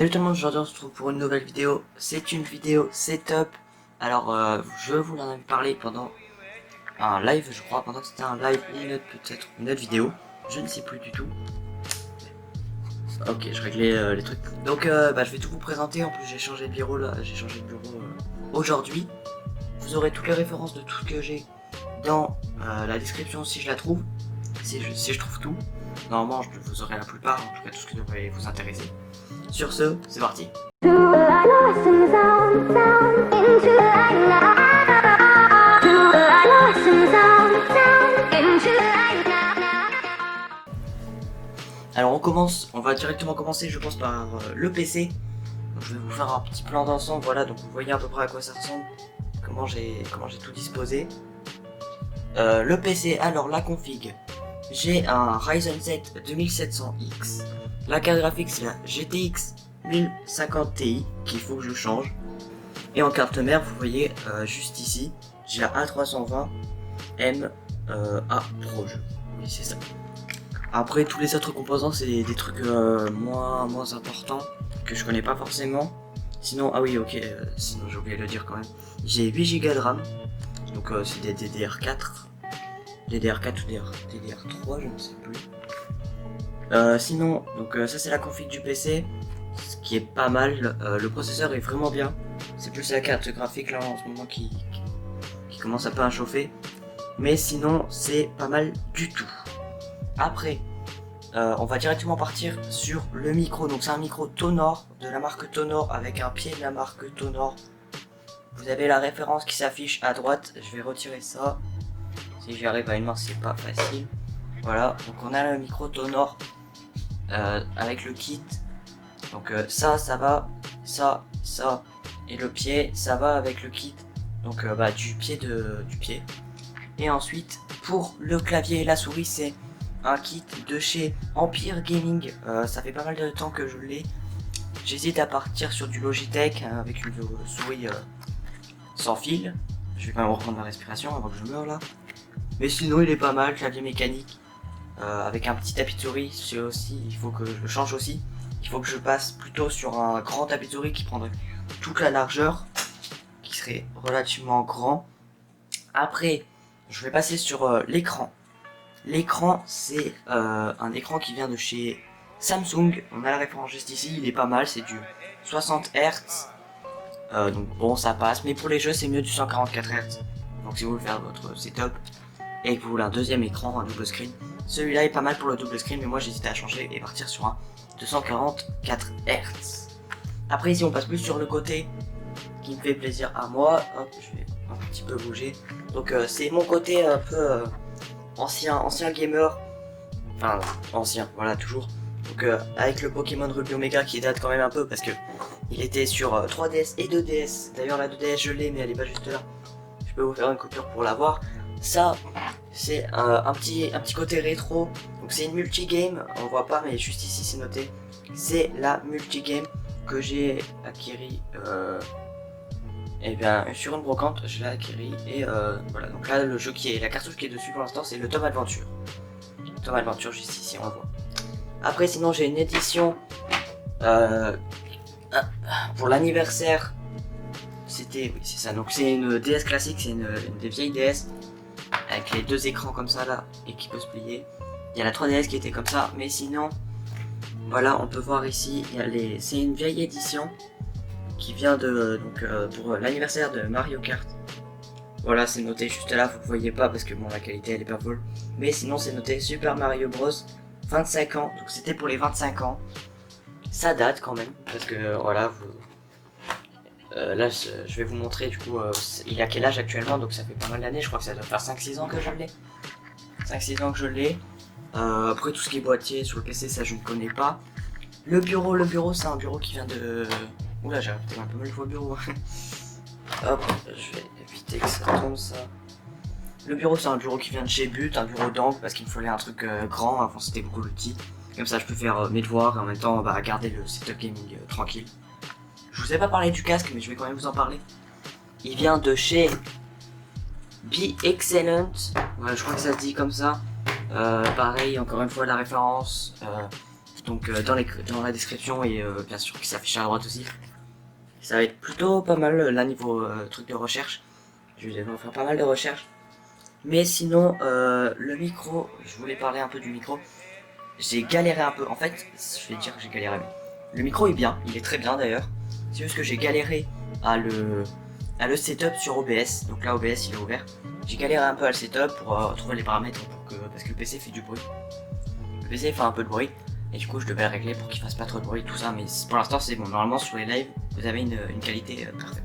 Salut tout le monde, aujourd'hui on se retrouve pour une nouvelle vidéo. C'est une vidéo setup. Alors je vous en avais parlé pendant un live, je crois, pendant que c'était un live ou peut-être une autre vidéo. Je ne sais plus du tout. Ok, je réglais les trucs. Donc je vais tout vous présenter. En plus j'ai changé de bureau là, j'ai changé de bureau aujourd'hui. Vous aurez toutes les références de tout ce que j'ai dans la description si je la trouve. Si je trouve tout. Normalement vous aurez la plupart, en tout cas tout ce qui devrait vous intéresser. Sur ce, c'est parti. Alors on va directement commencer je pense par le PC. Donc, je vais vous faire un petit plan d'ensemble, voilà, donc vous voyez à peu près à quoi ça ressemble, comment j'ai tout disposé. Le PC, alors la config, j'ai un Ryzen 7 2700X, la carte graphique c'est la GTX 1050 Ti qu'il faut que je change, et en carte mère vous voyez juste ici, j'ai la A320M A Pro, oui c'est ça. Après tous les autres composants c'est des trucs moins importants que je connais pas forcément. Sinon, ah oui ok, sinon j'ai oublié de le dire quand même. J'ai 8 Go de RAM, donc c'est des DDR4. DDR4 ou DDR3, je ne sais plus. Sinon, donc ça c'est la config du PC, ce qui est pas mal. Le processeur est vraiment bien. C'est plus la carte graphique là en ce moment qui commence un peu à chauffer. Mais sinon c'est pas mal du tout. Après, on va directement partir sur le micro. Donc c'est un micro Tonor de la marque Tonor avec un pied de la marque Tonor. Vous avez la référence qui s'affiche à droite. Je vais retirer ça. Si j'y arrive à une main, c'est pas facile. Voilà, donc on a le micro Tonor avec le kit. Donc ça va, ça et le pied, ça va avec le kit. Donc du pied. Et ensuite, pour le clavier et la souris, c'est un kit de chez Empire Gaming. Ça fait pas mal de temps que je l'ai. J'hésite à partir sur du Logitech avec une souris sans fil. Je vais quand même reprendre ma respiration avant que je meure là. Mais sinon il est pas mal, clavier mécanique avec un petit tapis de souris. C'est aussi, il faut que je le change aussi. Il faut que je passe plutôt sur un grand tapis de souris qui prendrait toute la largeur, qui serait relativement grand. Après, je vais passer sur l'écran. L'écran, c'est un écran qui vient de chez Samsung. On a la référence juste ici, il est pas mal, c'est du 60 Hz. Donc bon, ça passe, mais pour les jeux, c'est mieux du 144 Hz. Donc si vous voulez faire votre setup et que vous voulez un deuxième écran, un double screen, celui-là est pas mal pour le double screen, mais moi j'hésite à changer et partir sur un 244 Hz. Après ici on passe plus sur le côté qui me fait plaisir à moi. Hop, je vais un petit peu bouger. Donc c'est mon côté un peu ancien gamer. Enfin ancien, voilà toujours. Donc avec le Pokémon Ruby Omega qui date quand même un peu parce que il était sur 3DS et 2DS. D'ailleurs la 2DS je l'ai mais elle est pas juste là. Je peux vous faire une coupure pour la voir. Ça, c'est un petit côté rétro. Donc c'est une multi-game, on voit pas mais juste ici c'est noté. C'est la multi-game que j'ai acquérie sur une brocante, je l'ai acquérie et voilà. Donc là le jeu la cartouche qui est dessus pour l'instant c'est le Tom Adventure. Tom Adventure juste ici on le voit. Après sinon j'ai une édition pour l'anniversaire. Oui c'est ça, donc c'est une DS classique, c'est une des vieilles DS avec les deux écrans comme ça là et qui peut se plier. Il y a la 3DS qui était comme ça, mais sinon voilà on peut voir ici c'est une vieille édition qui vient pour l'anniversaire de Mario Kart. Voilà c'est noté juste là, vous ne voyez pas parce que bon la qualité elle est pas folle, mais sinon c'est noté Super Mario Bros 25 ans, donc c'était pour les 25 ans. Ça date quand même parce que voilà là je vais vous montrer du coup il a quel âge actuellement, donc ça fait pas mal d'années, je crois que ça doit faire 5-6 ans que je l'ai. 5-6 ans que je l'ai. Après tout ce qui est boîtier sur le PC ça je ne connais pas. Le bureau c'est un bureau qui vient de... Oula j'ai peut-être un peu mal le bureau. Hop, je vais éviter que ça tombe ça. Le bureau c'est un bureau qui vient de chez But, un bureau d'angle parce qu'il me fallait un truc grand, avant c'était beaucoup plus petit. Comme ça je peux faire mes devoirs et en même temps garder le setup gaming tranquille. Je vous ai pas parlé du casque mais je vais quand même vous en parler. Il vient de chez Be Excellent, ouais, je crois que ça se dit comme ça. Pareil, encore une fois la référence Donc dans la description et bien sûr qui s'affiche à droite aussi. Ça va être plutôt pas mal là niveau truc de recherche. Je vais devoir faire pas mal de recherches. Mais sinon, le micro, je voulais parler un peu du micro. J'ai galéré un peu. En fait, je vais dire que j'ai galéré. Mais le micro est bien, il est très bien d'ailleurs. C'est juste que j'ai galéré à le setup sur OBS. Donc là, OBS il est ouvert. J'ai galéré un peu à le setup pour trouver les paramètres parce que le PC fait du bruit. Le PC fait un peu de bruit. Et du coup, je devais le régler pour qu'il fasse pas trop de bruit, tout ça. Mais pour l'instant, c'est bon. Normalement, sur les lives, vous avez une qualité parfaite.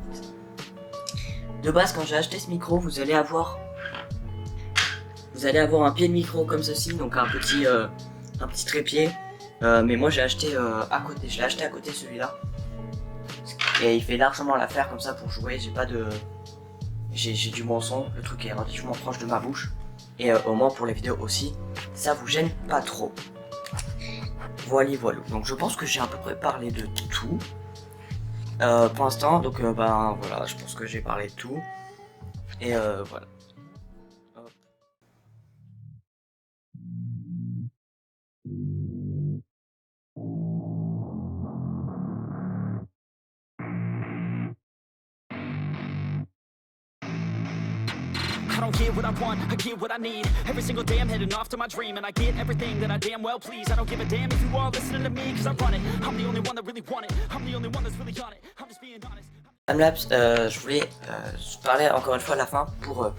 De base, quand j'ai acheté ce micro, vous allez avoir un pied de micro comme ceci, donc un petit trépied. Mais moi, j'ai acheté à côté. Je l'ai acheté à côté celui-là. Et il fait largement l'affaire comme ça pour jouer. J'ai du bon son. Le truc est relativement proche de ma bouche. Et au moins pour les vidéos aussi, ça vous gêne pas trop. Voilà. Donc je pense que j'ai à peu près parlé de tout. Pour l'instant, donc ben voilà, je pense que j'ai parlé de tout. Et voilà. Hop. I don't get what I want, I get what I need. Every single day I'm heading off to my dream, and I get everything that I damn well please. I don't give a damn if you all listening to me, cause I run it. I'm the only one that really want it. I'm the only one that's really on it. I'm just being honest. Timelapse, je voulais parler encore une fois à la fin pour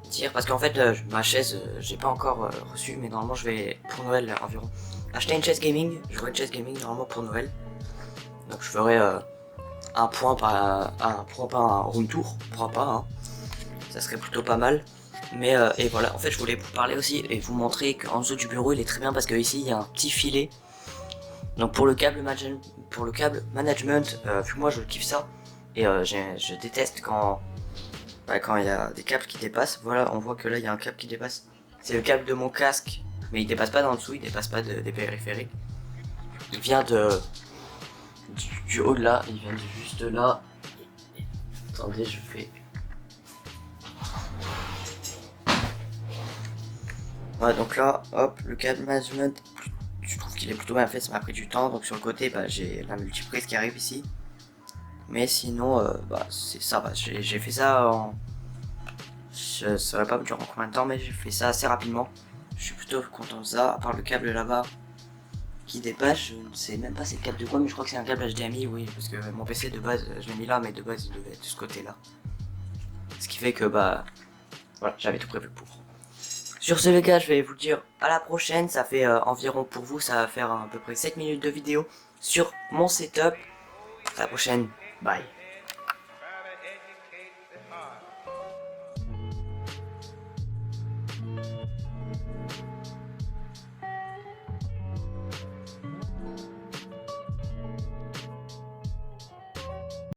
dire, parce qu'en fait ma chaise j'ai pas encore reçu, mais normalement je vais pour Noël environ acheter une chaise gaming. J'aurai une chaise gaming normalement pour Noël, donc je ferai un point par un room tour, pourquoi pas, hein. Ça serait plutôt pas mal. Mais et voilà, en fait je voulais vous parler aussi et vous montrer qu'en dessous du bureau il est très bien parce que ici il y a un petit filet. Donc pour le câble management, vu que moi je kiffe ça et je déteste quand il y a des câbles qui dépassent. Voilà, on voit que là il y a un câble qui dépasse. C'est le câble de mon casque, mais il dépasse pas d'en dessous, il dépasse pas des périphériques. Il vient du haut de là, il vient de juste là. Attendez, je fais. Voilà, donc là, hop, le câble management, je trouve qu'il est plutôt bien fait, ça m'a pris du temps. Donc sur le côté, bah, j'ai la multiprise qui arrive ici. Mais sinon, c'est ça, j'ai fait ça en... Je saurais pas me dire en combien de temps, mais j'ai fait ça assez rapidement. Je suis plutôt content de ça, à part le câble là-bas qui dépasse. Je ne sais même pas c'est le câble de quoi, mais je crois que c'est un câble HDMI, oui, parce que mon PC de base, je l'ai mis là, mais de base il devait être de ce côté-là. Ce qui fait que, bah, voilà, j'avais tout prévu pour. Sur ce les gars, je vais vous dire à la prochaine. Ça fait environ pour vous, ça va faire à peu près 7 minutes de vidéo sur mon setup. À la prochaine, bye.